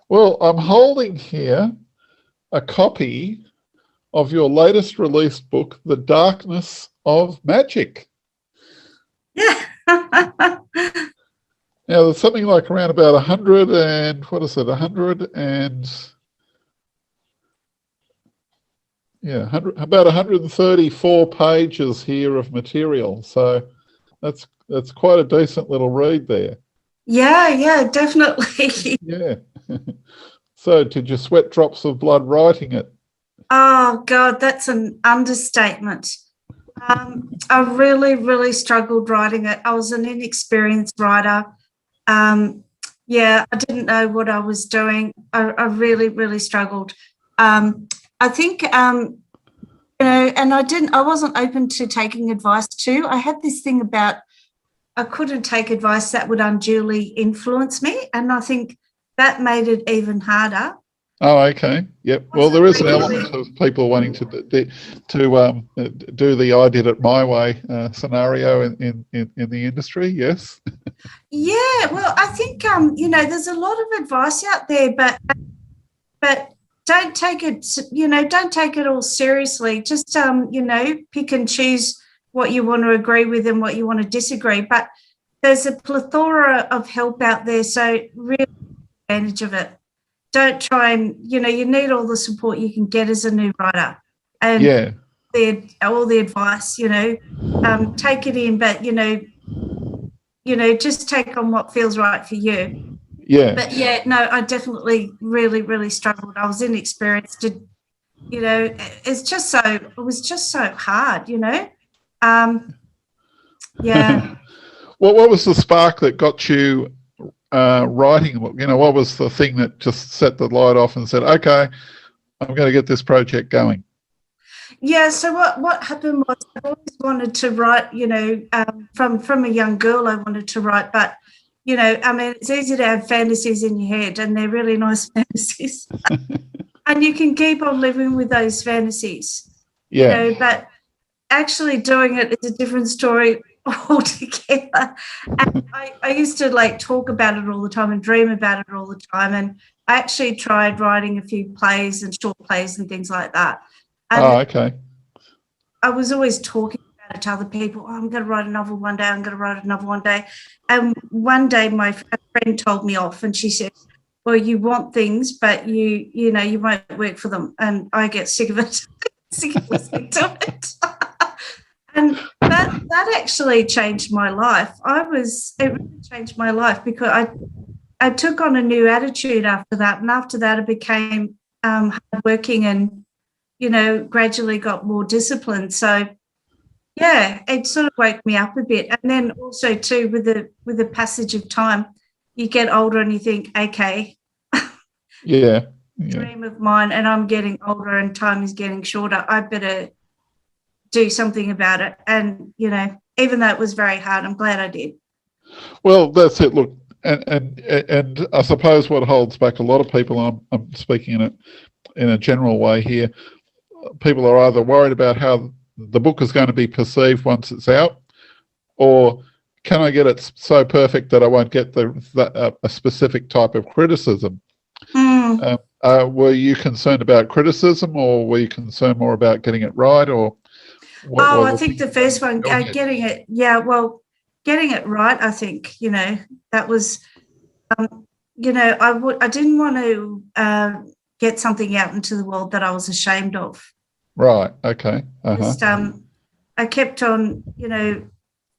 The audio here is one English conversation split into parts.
Well, I'm holding here a copy of your latest released book, The Darkness of Magic. Yeah. Now, there's something like around about 100 and, what is it, 100 and, yeah, about 134 pages here of material. So that's quite a decent little read there. Yeah, definitely. Yeah. So did you sweat drops of blood writing it? Oh, God, that's an understatement. I really, really struggled writing it. I was an inexperienced writer. Yeah, I didn't know what I was doing. I really, really struggled. I think, and I wasn't open to taking advice too. I had this thing about I couldn't take advice that would unduly influence me. And I think that made it even harder. Oh, okay. Yep. Well, there is an element of people wanting to do the "I did it my way" scenario in the industry. Yes. Yeah. Well, I think there's a lot of advice out there, but don't take it. Don't take it all seriously. Just pick and choose what you want to agree with and what you want to disagree. But there's a plethora of help out there, so really take advantage of it. Don't try and, you need all the support you can get as a new writer. And yeah. all the advice, take it in, but, just take on what feels right for you. Yeah. But, I definitely really, really struggled. I was inexperienced. It was just so hard, yeah. What was the spark that got you writing? What was the thing that just set the light off and said, okay, I'm going to get this project going? Yeah, so what happened was I always wanted to write, from a young girl I wanted to write, but, it's easy to have fantasies in your head and they're really nice fantasies. And you can keep on living with those fantasies, but actually doing it is a different story altogether. And I used to talk about it all the time and dream about it all the time. And I actually tried writing a few plays and short plays and things like that. And okay. I was always talking about it to other people. I'm going to write a novel one day. I'm going to write a novel one day. And one day my friend told me off and she said, well, you want things, but you won't work for them. And I get sick of it, sick of listening to it. And that actually changed my life. It really changed my life because I took on a new attitude after that. And after that, I became hardworking and, gradually got more disciplined. So, yeah, it sort of woke me up a bit. And then also, too, with the passage of time, you get older and you think, okay. Yeah. Dream of mine, and I'm getting older and time is getting shorter. I better do something about it. And, even though it was very hard, I'm glad I did. Well, that's it. Look, and I suppose what holds back a lot of people, I'm speaking in a general way here, people are either worried about how the book is going to be perceived once it's out, or can I get it so perfect that I won't get a specific type of criticism? Were you concerned about criticism, or were you concerned more about getting it right, or? I think the first one, getting it. Yeah, well, getting it right. I think that was, I didn't want to get something out into the world that I was ashamed of. Right. Okay. Just, I kept on.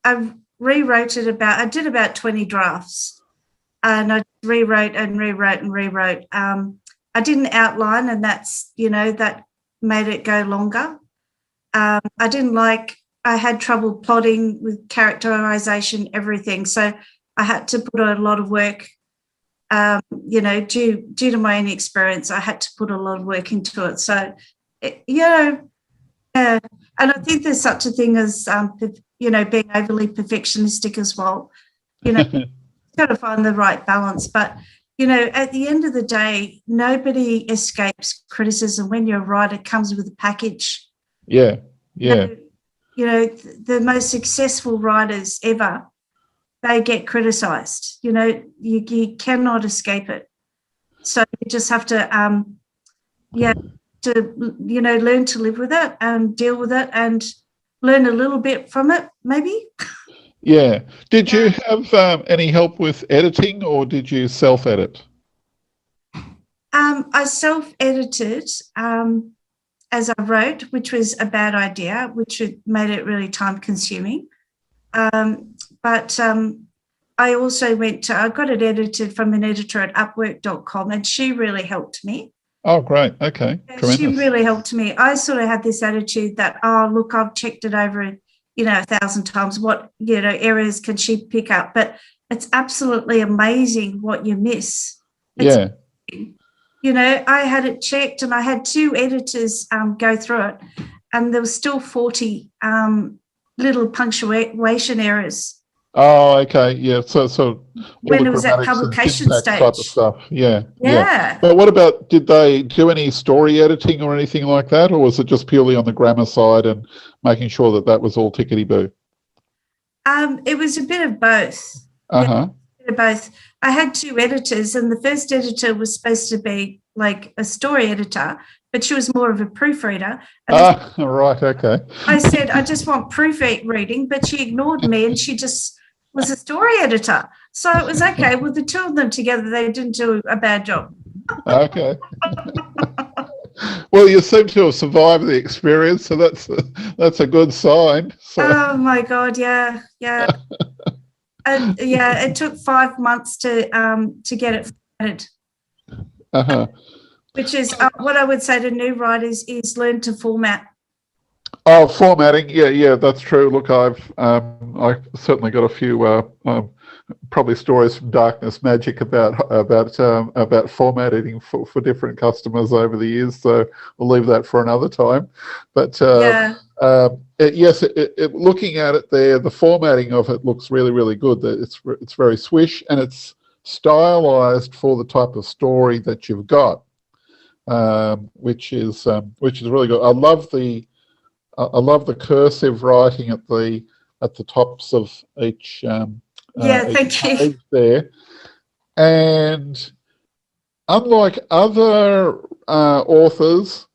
I rewrote it I did about 20 drafts, and I rewrote and rewrote and rewrote. I didn't outline, and that's that made it go longer. I had trouble plotting with characterization, everything. So I had to put a lot of work, due to my inexperience, I had to put a lot of work into it. So, and I think there's such a thing as, being overly perfectionistic as well. You've got to find the right balance. But, at the end of the day, nobody escapes criticism. When you're a writer, it comes with a package. Yeah. The most successful writers ever they get criticised. You cannot escape it. So you just have to, learn to live with it and deal with it and learn a little bit from it, maybe. Yeah. Did you have any help with editing, or did you self-edit? I self-edited as I wrote, which was a bad idea, which made it really time-consuming. But I also I got it edited from an editor at upwork.com, and she really helped me. Oh, great. Okay. Tremendous. She really helped me. I sort of had this attitude that, look, I've checked it over, 1,000 times. What, errors can she pick up? But it's absolutely amazing what you miss. Yeah. I had it checked, and I had 2 editors go through it, and there was still 40 little punctuation errors. Oh, okay. Yeah. So when it was at publication stage type of stuff. Yeah. Yeah. But what about, did they do any story editing or anything like that, or was it just purely on the grammar side and making sure that was all tickety-boo? It was a bit of both. Uh-huh. A bit of both. I had 2 editors, and the first editor was supposed to be like a story editor, but she was more of a proofreader. Right. Okay. I said, I just want proofreading, but she ignored me, and she just was a story editor. So it was okay. With the 2 of them together, they didn't do a bad job. Okay. Well, you seem to have survived the experience, so that's a good sign. So. Oh my God, yeah. And it took 5 months to get it formatted. Uh-huh. Which is what I would say to new writers is learn to format. Oh, formatting. Yeah, that's true. Look, I've certainly got a few probably stories from Darkness Magic about formatting for different customers over the years. So we'll leave that for another time. But yes, looking at it there, the formatting of it looks really, really good. It's very swish, and it's stylized for the type of story that you've got, which is really good. I love the cursive writing at the tops of each thank you. there. And unlike other authors,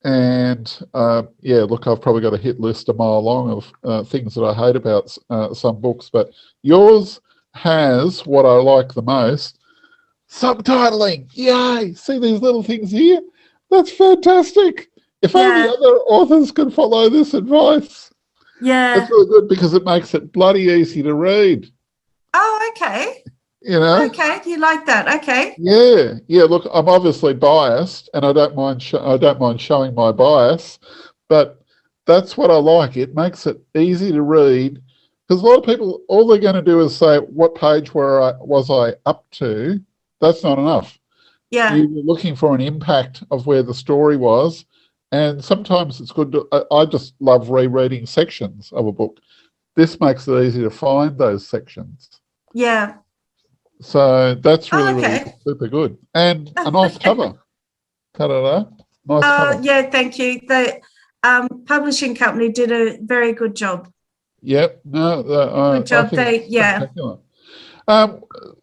and look, I've probably got a hit list a mile long of things that I hate about some books, but yours has what I like the most: subtitling. Yay! See these little things here? That's fantastic. If only other authors could follow this advice. Yeah. That's really good, because it makes it bloody easy to read. Oh, okay. Okay, you like that? Okay. Yeah. Look, I'm obviously biased, and I don't mind showing my bias, but that's what I like. It makes it easy to read, because a lot of people, all they're going to do is say, "What page was I up to?" That's not enough. Yeah. You're looking for an impact of where the story was. And sometimes it's good I just love rereading sections of a book. This makes it easy to find those sections. Yeah. So that's really super good. And a nice cover. Ta-da-da. Nice cover. Yeah, thank you. The publishing company did a very good job. Yep. No, good job.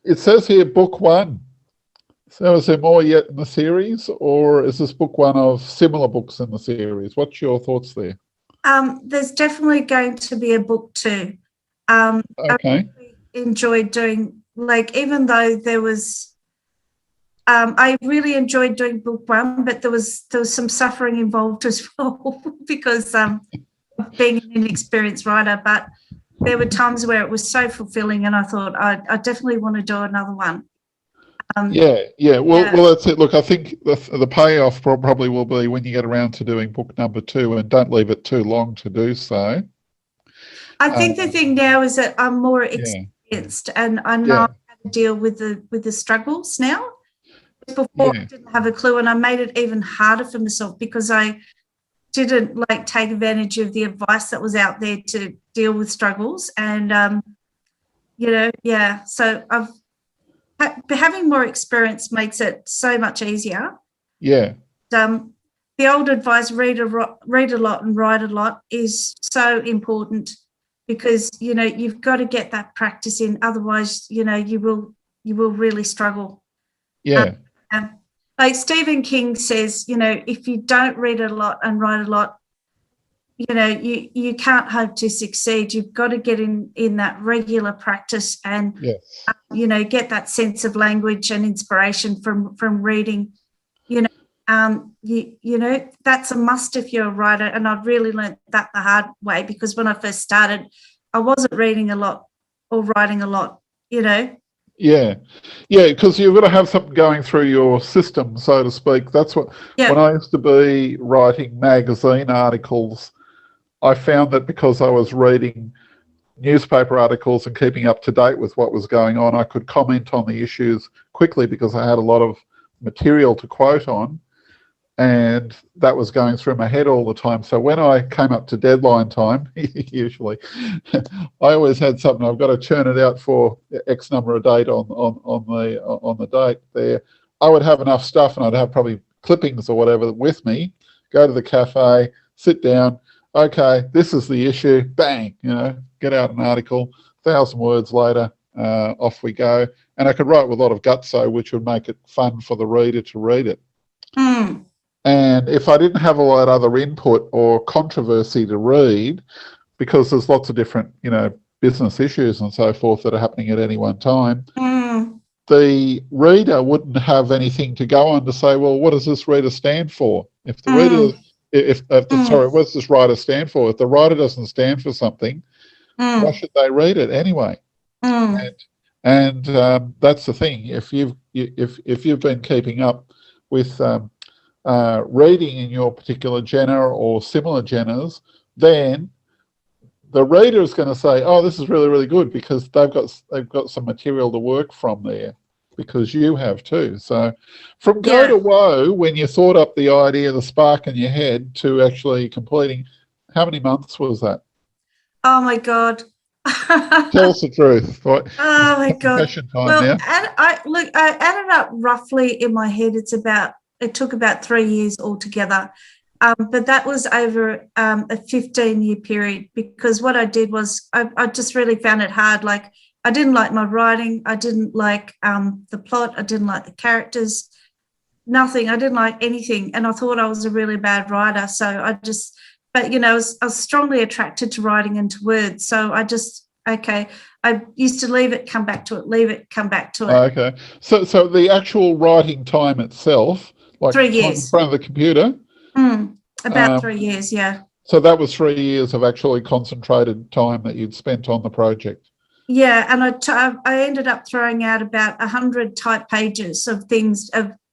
It says here book 1. So is there more yet in the series, or is this book 1 of similar books in the series? What's your thoughts there? There's definitely going to be a book 2. Okay. I really enjoyed doing, even though there was, I really enjoyed doing book 1, but there was some suffering involved as well because of being an inexperienced writer. But there were times where it was so fulfilling, and I thought I definitely want to do another one. Well, that's it. Look, I think the payoff probably will be when you get around to doing book number 2, and don't leave it too long to do so. I think the thing now is that I'm more experienced, and I know how to deal with the struggles now. Before I didn't have a clue, and I made it even harder for myself because I didn't take advantage of the advice that was out there to deal with struggles, and so having more experience makes it so much easier. Yeah. The old advice, read a lot and write a lot, is so important, because, you know, you've got to get that practice in. Otherwise, you know, you will really struggle. Yeah. Like Stephen King says, you know, if you don't read a lot and write a lot, you know, you can't hope to succeed. You've got to get in that regular practice and, Yes. You know, get that sense of language and inspiration from reading. You know, you know, that's a must if you're a writer. And I've really learned that the hard way, because when I first started, I wasn't reading a lot or writing a lot, you know. Yeah, because you've got to have something going through your system, so to speak. That's what, when I used to be writing magazine articles, I found that because I was reading newspaper articles and keeping up to date with what was going on, I could comment on the issues quickly because I had a lot of material to quote on, and that was going through my head all the time. So when I came up to deadline time, usually, I always had something. I've got to churn it out for X number of date on the date there. I would have enough stuff, and I'd have probably clippings or whatever with me. Go to the cafe, sit down. Okay, this is the issue. Bang, you know, get out an article. 1,000 words later, off we go. And I could write with a lot of gutso, which would make it fun for the reader to read it. Mm. And if I didn't have a lot of other input or controversy to read, because there's lots of different, you know, business issues and so forth that are happening at any one time, the reader wouldn't have anything to go on to say, well, what does this reader stand for? If the reader, sorry, what does this writer stand for? If the writer doesn't stand for something, why should they read it anyway? And that's the thing. If you've been keeping up with reading in your particular genre or similar genres, then the reader is going to say, "Oh, this is really, really good," because they've got some material to work from there, because you have too. So, from go to woe, when you thought up the idea, the spark in your head, to actually completing, how many months was that? Oh my God. Tell us the truth. Oh my God. Time well, now. and I added up roughly in my head. It took about 3 years altogether. But that was over a 15-year period, because what I did was I just really found it hard. Like, I didn't like my writing. I didn't like the plot. I didn't like the characters. Nothing. I didn't like anything. And I thought I was a really bad writer. So but, you know, I was strongly attracted to writing and to words. So I used to leave it, come back to it, leave it, come back to it. Okay. So the actual writing time itself, like 3 years. in front of the computer? About 3 years, yeah. So that was 3 years of actually concentrated time that you'd spent on the project. Yeah, and I ended up throwing out about 100 type pages of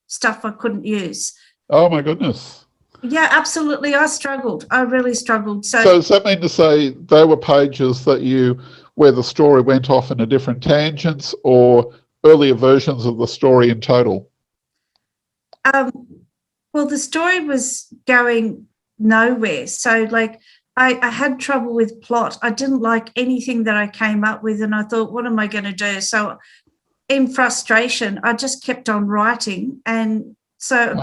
stuff I couldn't use. Oh my goodness. Yeah, absolutely. I struggled. I really struggled. So does that mean to say they were pages where the story went off in a different tangents, or earlier versions of the story in total? Well, the story was going nowhere. So, like, I had trouble with plot. I didn't like anything that I came up with, and I thought, what am I going to do? So, in frustration, I just kept on writing, and so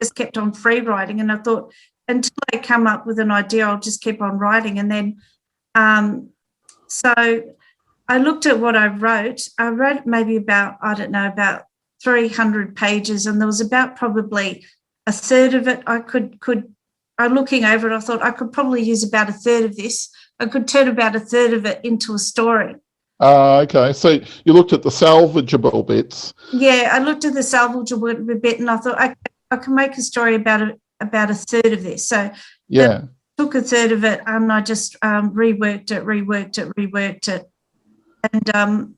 just kept on free writing. And I thought, until I come up with an idea, I'll just keep on writing. And then, so I looked at what I wrote. I wrote maybe about 300 pages, and there was about probably a third of it I'm looking over it, I thought I could probably use about a third of this. I could turn about a third of it into a story. Okay. So you looked at the salvageable bits. Yeah, I looked at the salvageable bit, and I thought I can make a story about a third of this. So yeah, I took a third of it, and I just reworked it. And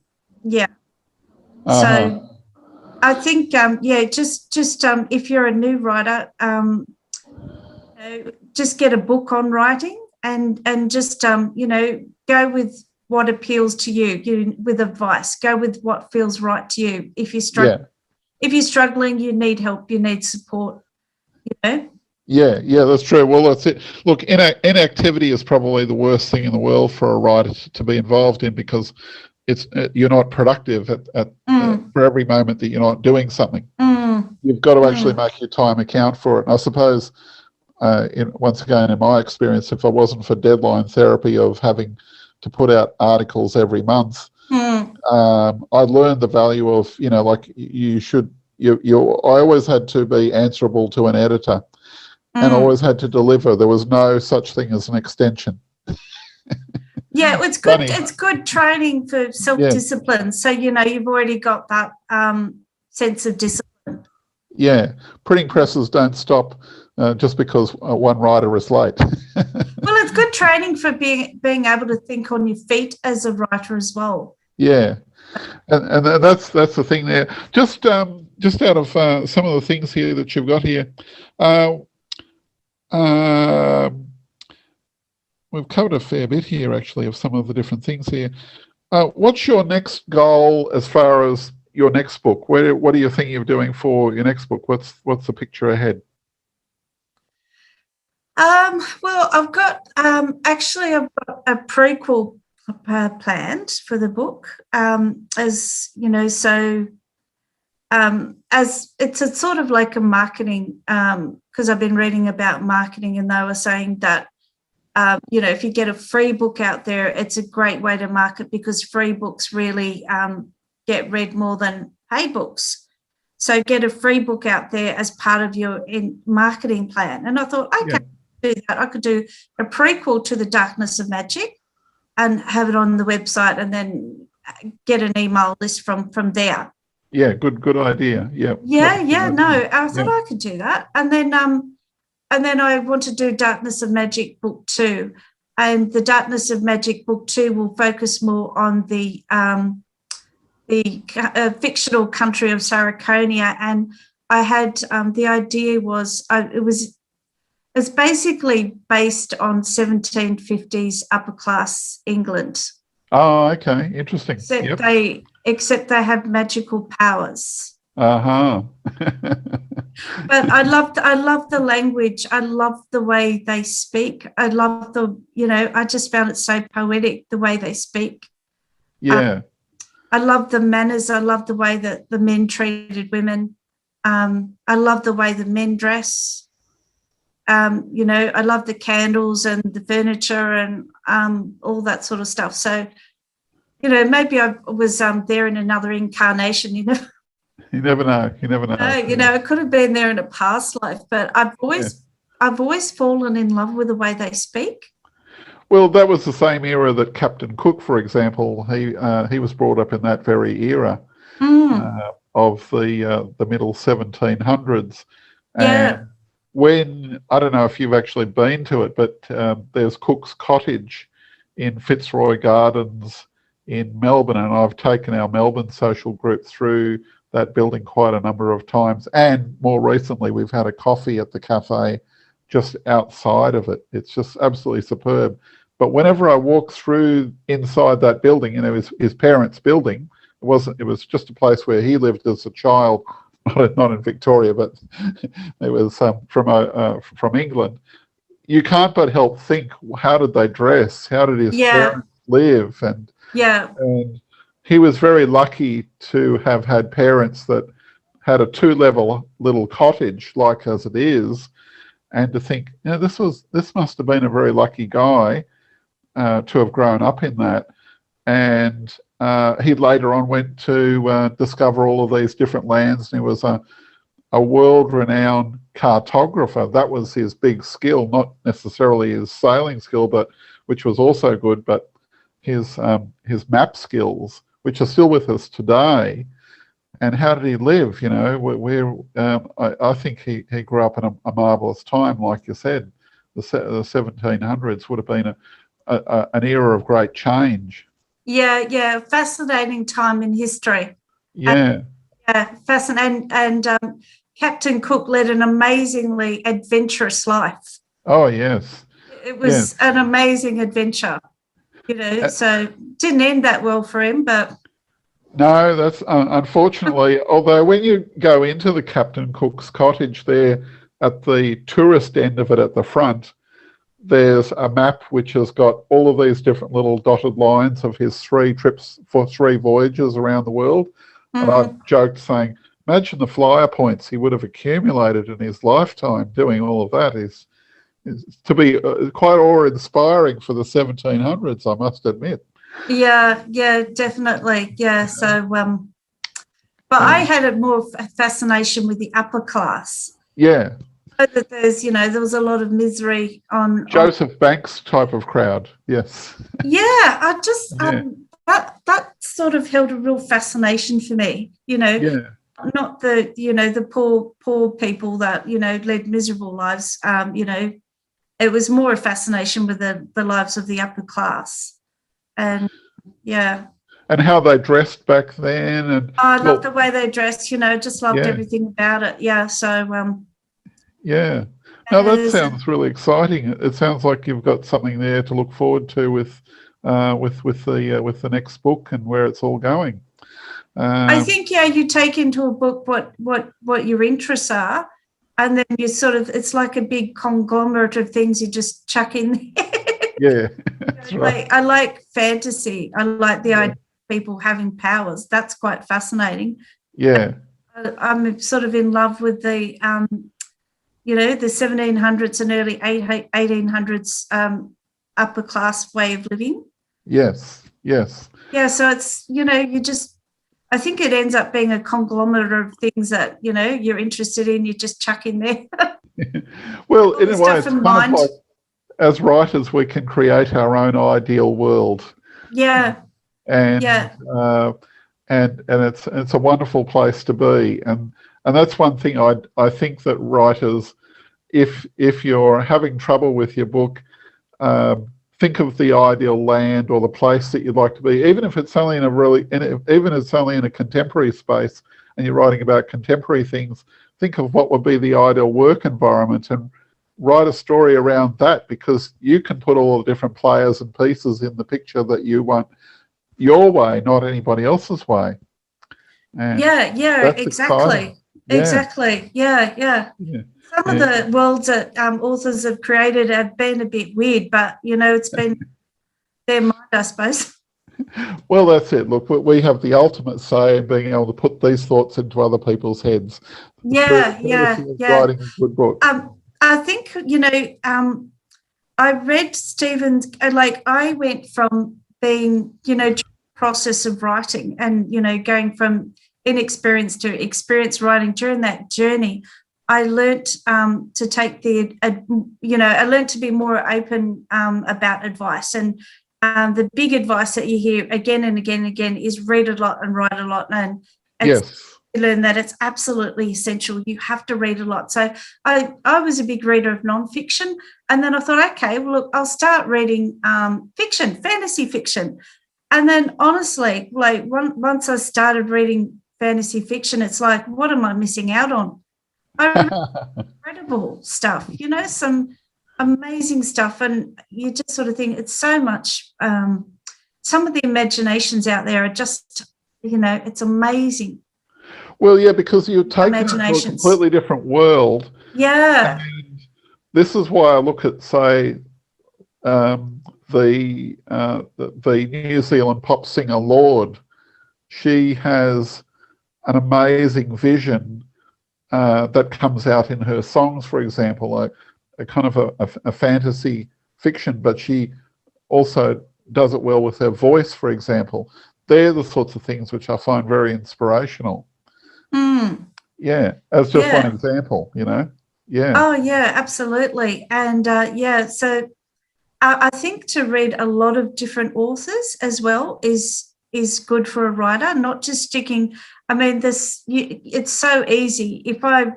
so I think just if you're a new writer, just get a book on writing, and just go with what appeals to you. With advice, go with what feels right to you. If you're struggling, you need help, you need support. Yeah, that's true. Well, that's it. Look, inactivity is probably the worst thing in the world for a writer to be involved in, because you're not productive for every moment that you're not doing something. You've got to actually make your time account for it. And I suppose, once again, in my experience, if it wasn't for deadline therapy of having to put out articles every month. I learned the value of, like I always had to be answerable to an editor and always had to deliver. There was no such thing as an extension. Yeah, it's good. Funny. It's good training for self-discipline. Yeah. So, you've already got that sense of discipline. Yeah, printing presses don't stop just because one writer is late. Well, it's good training for being able to think on your feet as a writer as well. Yeah, and that's the thing there. Just out of some of the things here that you've got here, we've covered a fair bit here actually of some of the different things here. What's your next goal as far as your next book? What are you thinking of doing for your next book? What's the picture ahead? Well, I've got actually I've got a prequel planned for the book, as as it's a sort of like a marketing, because I've been reading about marketing, and they were saying that if you get a free book out there, it's a great way to market, because free books really get read more than paid books. So get a free book out there as part of your marketing plan. And I thought, okay, do that. I could do a prequel to The Darkness of Magic and have it on the website, and then get an email list from there. Yeah, good idea. Yeah. I thought I could do that. And then I want to do Darkness of Magic Book 2. And the Darkness of Magic Book 2 will focus more on the fictional country of Sarikonia. And I had the idea was it's basically based on 1750s upper class England. Oh, okay, interesting. Except they have magical powers. Uh-huh. But I love the language. I love the way they speak. I love I just found it so poetic, the way they speak. Yeah. I love the manners. I love the way that the men treated women. I love the way the men dress. I love the candles and the furniture and all that sort of stuff. So, maybe I was there in another incarnation, You never know. It could have been there in a past life, but I've always fallen in love with the way they speak. Well, that was the same era that Captain Cook, for example, he was brought up in that very era of the middle 1700s. And when, I don't know if you've actually been to it, but there's Cook's Cottage in Fitzroy Gardens in Melbourne, and I've taken our Melbourne social group through that building quite a number of times. And more recently, we've had a coffee at the cafe just outside of it. It's just absolutely superb. But whenever I walk through inside that building, his parents' building, it was just a place where he lived as a child, not in Victoria, but it was from England. You can't but help think, how did they dress? How did his parents live? And he was very lucky to have had parents that had a 2-level little cottage, like as it is, and to think, this must have been a very lucky guy to have grown up in that. And he later on went to discover all of these different lands, and he was a world-renowned cartographer. That was his big skill, not necessarily his sailing skill, but which was also good, but his map skills, which are still with us today. And how did he live? I think he grew up in a marvellous time, like you said. The 1700s would have been an era of great change. Yeah, fascinating time in history. Yeah. Fascinating. And Captain Cook led an amazingly adventurous life. Oh, yes. It was an amazing adventure, so didn't end that well for him, but... No, that's unfortunately, although when you go into the Captain Cook's cottage there at the tourist end of it at the front, there's a map which has got all of these different little dotted lines of his 3 trips for 3 voyages around the world. And I've joked saying, imagine the flyer points he would have accumulated in his lifetime doing all of that. to be quite awe-inspiring for the 1700s, I must admit. Yeah, definitely. Yeah. So, but I had a more fascination with the upper class. Yeah. That there's, there was a lot of misery on Joseph Banks type of crowd. Yes. Yeah, I just Yeah. that sort of held a real fascination for me. Yeah. Not the the poor people that led miserable lives. It was more a fascination with the lives of the upper class, and yeah. And how they dressed back then, and I loved the way they dressed. Just loved Yeah. everything about it. Yeah. So yeah. No, that sounds really exciting. It sounds like you've got something there to look forward to with the next book and where it's all going. I think you take into a book what your interests are, and then you sort of, it's like a big conglomerate of things you just chuck in there. Yeah, that's right. I like fantasy. I like the idea of people having powers. That's quite fascinating. Yeah. I'm sort of in love with the the 1700s and early 1800s upper class way of living. Yes. Yes. Yeah. So it's I think it ends up being a conglomerate of things that you're interested in. You just chuck in there. Well, in a way, it's kind of like, as writers, we can create our own ideal world. Yeah. And and it's a wonderful place to be. And that's one thing I think that writers, if you're having trouble with your book, think of the ideal land or the place that you'd like to be, even if it's only even if it's only in a contemporary space and you're writing about contemporary things. Think of what would be the ideal work environment and write a story around that, because you can put all the different players and pieces in the picture that you want your way, not anybody else's way. And exactly. Exactly. Yeah. Some of the worlds that authors have created have been a bit weird, but it's been their mind, I suppose. Well, that's it. Look, we have the ultimate say in being able to put these thoughts into other people's heads. Writing a good book. I think I read Stephen's. I went from being process of writing and going from inexperienced to experienced writing. During that journey, I learnt to take I learnt to be more open about advice. And the big advice that you hear again and again and again is read a lot and write a lot. And yes. You learn that it's absolutely essential. You have to read a lot. So I was a big reader of nonfiction. And then I thought, okay, well, look, I'll start reading fiction, fantasy fiction. And then honestly, once I started reading fantasy fiction, it's like, what am I missing out on? Incredible stuff, some amazing stuff. And you just sort of think it's so much, some of the imaginations out there are just, it's amazing. Well, yeah, because you're taking it to a completely different world. Yeah. And this is why I look at, say, the New Zealand pop singer Lorde. She has an amazing vision that comes out in her songs, for example, a kind of a fantasy fiction, but she also does it well with her voice, for example. They're the sorts of things which I find very inspirational. Yeah, as just one example, Yeah. Oh, yeah, absolutely. And so I think to read a lot of different authors as well is good for a writer, not just sticking. I mean, it's so easy. If I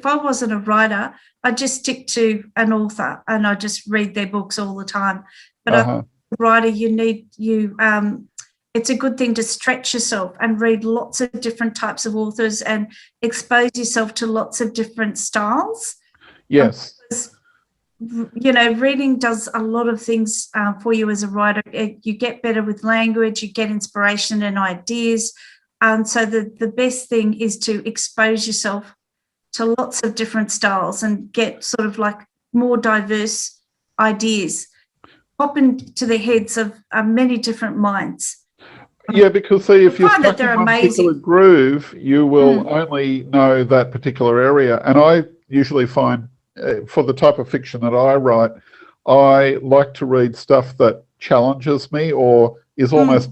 wasn't a writer, I'd just stick to an author and I just read their books all the time. But as a writer, it's a good thing to stretch yourself and read lots of different types of authors and expose yourself to lots of different styles. Yes. Because, reading does a lot of things for you as a writer. You get better with language, you get inspiration and ideas. So the best thing is to expose yourself to lots of different styles and get sort of like more diverse ideas, pop into the heads of many different minds. Yeah, because see, if you're stuck in one particular groove, you will only know that particular area. And I usually find for the type of fiction that I write, I like to read stuff that challenges me or is almost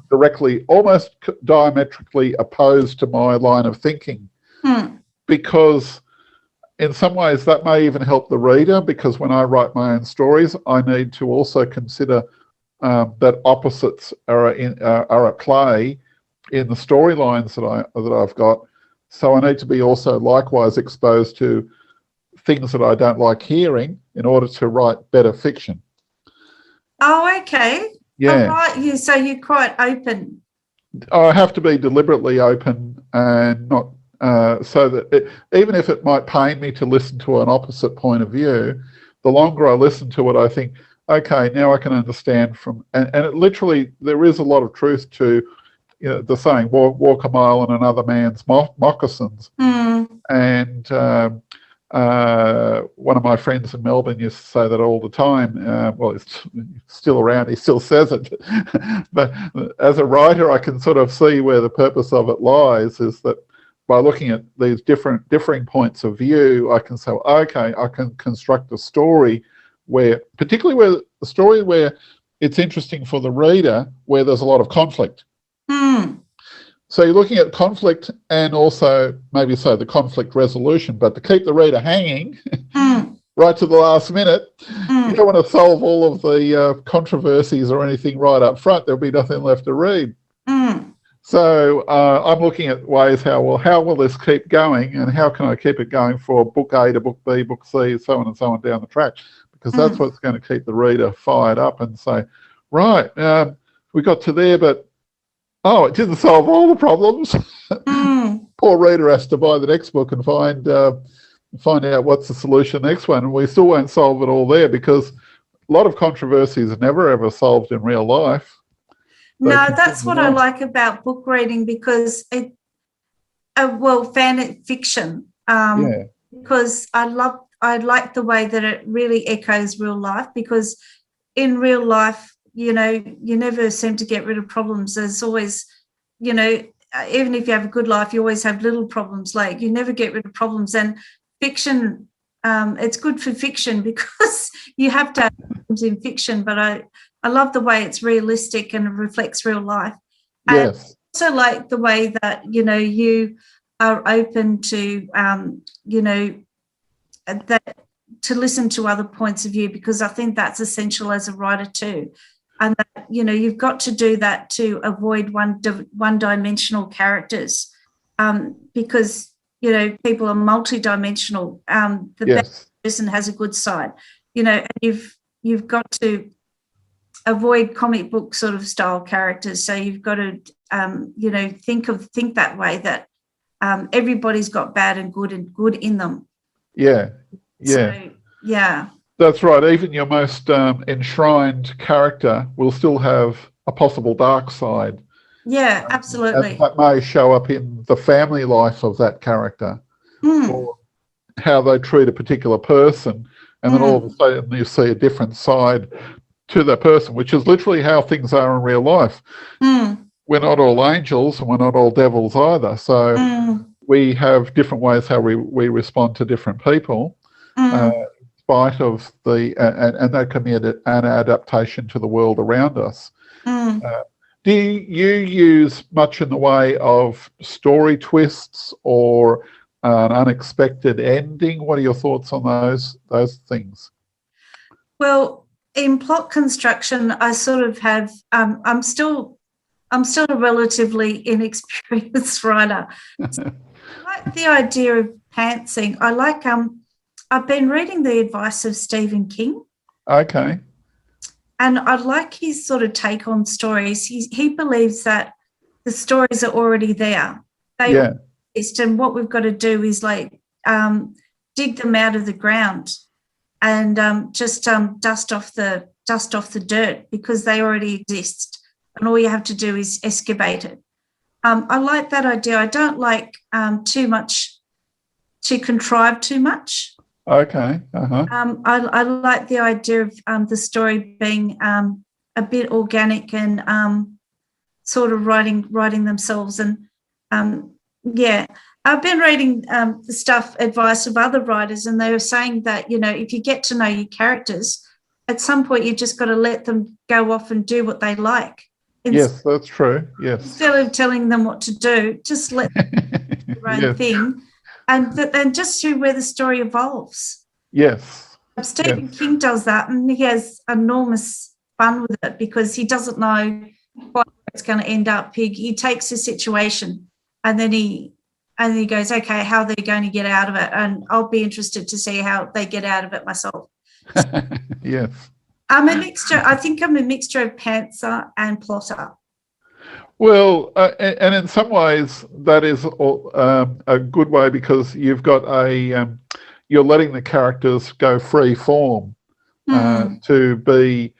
diametrically opposed to my line of thinking. Because in some ways that may even help the reader, because when I write my own stories, I need to also consider that opposites are at play in the storylines that I've got. So I need to be also likewise exposed to things that I don't like hearing in order to write better fiction. Oh, okay. Yeah. All right. So you're quite open. I have to be deliberately open and not so that even if it might pain me to listen to an opposite point of view, the longer I listen to it, I think, okay, now I can understand and it literally, there is a lot of truth to the saying, walk a mile in another man's moccasins. And one of my friends in Melbourne used to say that all the time. Well, he's still around, he still says it. But as a writer, I can sort of see where the purpose of it lies, is that by looking at these differing points of view, I can say, okay, I can construct a story particularly where it's interesting for the reader, where there's a lot of conflict. So you're looking at conflict and also maybe the conflict resolution, but to keep the reader hanging right to the last minute, you don't want to solve all of the controversies or anything right up front. There'll be nothing left to read. So I'm looking at ways how will this keep going, and how can I keep it going for book A to book B, book C, so on and so on down the track, because that's what's going to keep the reader fired up and say, right, we got to there, but it didn't solve all the problems. Poor reader has to buy the next book and find out what's the solution next one, and we still won't solve it all there, because a lot of controversies are never ever solved in real life. No, that's what I like about book reading, because fan fiction, because I like the way that it really echoes real life, because in real life, you never seem to get rid of problems. There's always, even if you have a good life, you always have little problems. Like, you never get rid of problems. And fiction, it's good for fiction because you have to have problems in fiction, but I love the way it's realistic and it reflects real life. Yes. And I also like the way that, you are open to, to listen to other points of view, because I think that's essential as a writer too. And that, you've got to do that to avoid one-dimensional characters, because, people are multi-dimensional. The best person has a good side, and you've got to avoid comic book sort of style characters. So you've got to, think that way, that everybody's got bad and good in them. Yeah. So, yeah. That's right. Even your most enshrined character will still have a possible dark side. Yeah, absolutely. And that may show up in the family life of that character, or how they treat a particular person, and then all of a sudden you see a different side to that person, which is literally how things are in real life. We're not all angels, and we're not all devils either. So we have different ways how we respond to different people. Spite of and that can be an adaptation to the world around us. Do you use much in the way of story twists or an unexpected ending? What are your thoughts on those things? Well, in plot construction, I sort of have. I'm still a relatively inexperienced writer. So I like the idea of pantsing. I like. I've been reading the advice of Stephen King. Okay. And I like his sort of take on stories. He believes that the stories are already there. They exist, and what we've got to do is dig them out of the ground and just dust off the dirt, because they already exist, and all you have to do is excavate it. I like that idea. I don't like to contrive too much. Okay. I like the idea of the story being a bit organic and sort of writing themselves. And I've been reading the advice of other writers, and they were saying that, if you get to know your characters, at some point you just got to let them go off and do what they like. Yes, that's true. Yes. Instead of telling them what to do, just let them do their own thing, and then just see where the story evolves. Yes. Stephen King does that, and he has enormous fun with it because he doesn't know quite where it's going to end up. He takes a situation and then he goes, okay, how are they going to get out of it? And I'll be interested to see how they get out of it myself. Yes. I'm a mixture. I think I'm a mixture of pantser and plotter. Well, and in some ways that is a good way, because you've got you're letting the characters go free form to be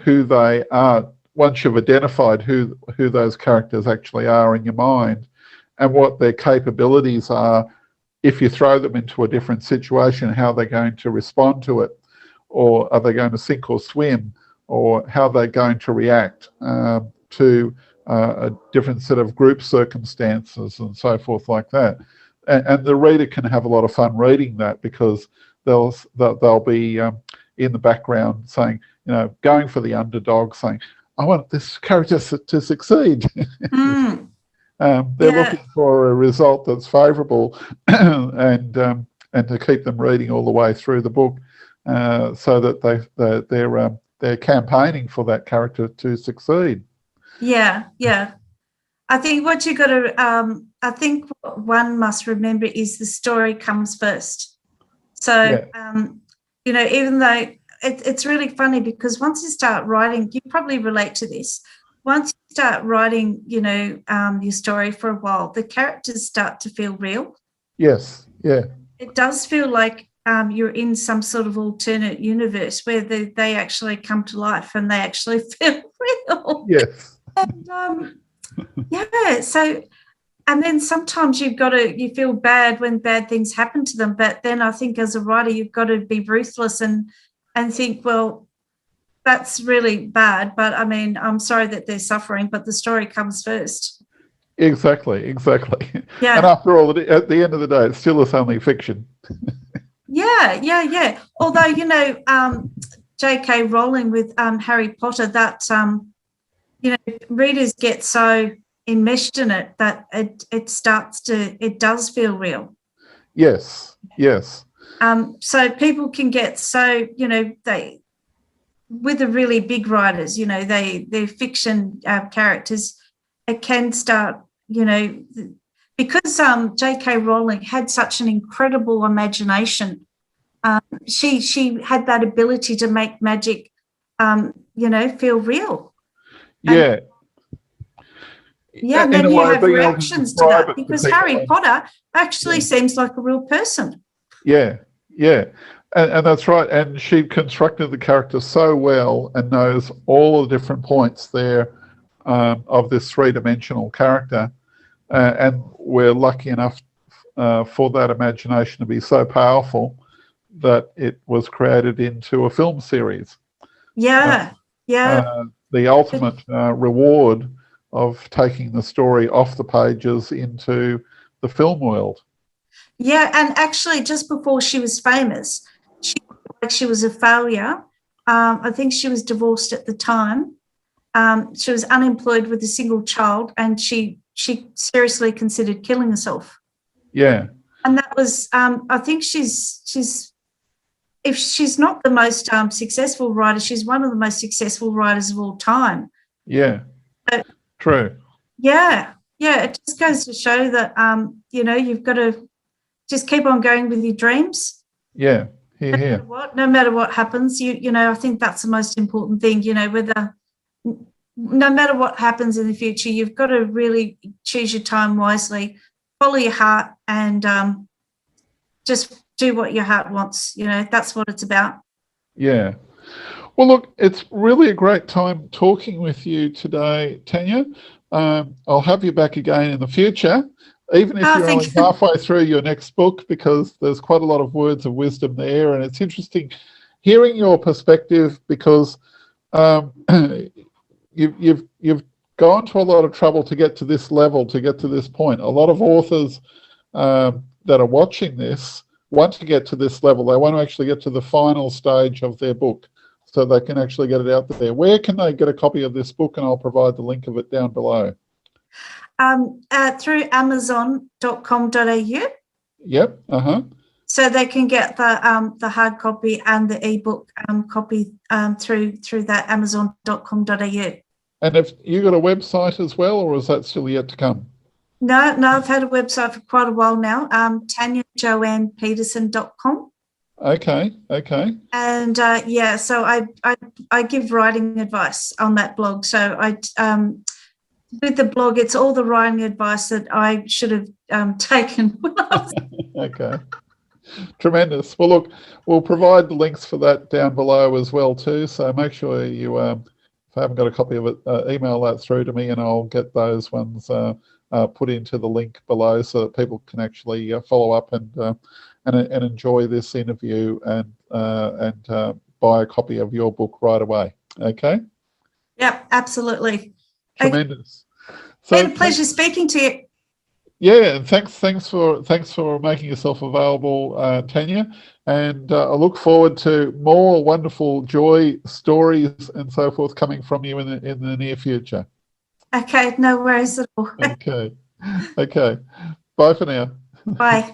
who they are. Once you've identified who those characters actually are in your mind and what their capabilities are, if you throw them into a different situation, how they're going to respond to it, or are they going to sink or swim, or how they're going to react to a different set of group circumstances and so forth like that. And the reader can have a lot of fun reading that, because they'll be in the background saying, going for the underdog, saying, I want this character to succeed. They're looking for a result that's favourable, and to keep them reading all the way through the book, so that they're campaigning for that character to succeed. Yeah. I think what you got to, I think what one must remember is the story comes first. So, even though it's really funny, because once you start writing, you probably relate to this. Once you start writing, your story for a while, the characters start to feel real. Yes, yeah. It does feel like you're in some sort of alternate universe where they actually come to life and they actually feel real. Yes. And so, and then sometimes you feel bad when bad things happen to them, but then I think as a writer you've got to be ruthless and think, well, that's really bad, but I mean, I'm sorry that they're suffering, but the story comes first. Exactly. Yeah. And after all, at the end of the day, it still is only fiction. Yeah. Although, J.K. Rowling with Harry Potter, that readers get so enmeshed in it that it does feel real. Yes. So people can get so, with the really big writers, they're fiction characters, it can start, because J.K. Rowling had such an incredible imagination. She had that ability to make magic, feel real. Yeah. And then you have reactions to that, because Harry Potter actually seems like a real person. Yeah. And that's right. And she constructed the character so well and knows all the different points there of this three-dimensional character. And we're lucky enough for that imagination to be so powerful that it was created into a film series. Yeah. The ultimate reward of taking the story off the pages into the film world. Yeah, and actually just before she was famous, she was a failure. I think she was divorced at the time. She was unemployed with a single child, and she seriously considered killing herself. Yeah. And that was, I think she's if she's not the most successful writer, she's one of the most successful writers of all time. Yeah. True. Yeah. It just goes to show that, you've got to just keep on going with your dreams. Yeah. No matter what happens, I think that's the most important thing, no matter what happens in the future, you've got to really choose your time wisely, follow your heart, and just do what your heart wants. That's what it's about. Yeah. Well, look, it's really a great time talking with you today, Tania. I'll have you back again in the future, even if you're only halfway through your next book, because there's quite a lot of words of wisdom there, and it's interesting hearing your perspective, because you've gone to a lot of trouble to get to this level, to get to this point. A lot of authors that are watching this want to get to this level. They want to actually get to the final stage of their book so they can actually get it out there. Where can they get a copy of this book? And I'll provide the link of it down below. Through amazon.com.au. Yep. So they can get the hard copy and the ebook copy through that amazon.com.au. And if you got a website as well, or is that still yet to come? No, I've had a website for quite a while now. TaniaPeterson.com. Okay. And so I give writing advice on that blog. So with the blog, it's all the writing advice that I should have taken when I was. Okay. Tremendous. Well, look, we'll provide the links for that down below as well too. So make sure you, if I haven't got a copy of it, email that through to me, and I'll get those ones put into the link below so that people can actually follow up and enjoy this interview and buy a copy of your book right away. Okay. Yep, absolutely. Tremendous. So, it's been a pleasure speaking to you. Yeah, and thanks for making yourself available, Tania. And I look forward to more wonderful joy stories and so forth coming from you in the near future. Okay, no worries at all. Okay. Bye for now. Bye.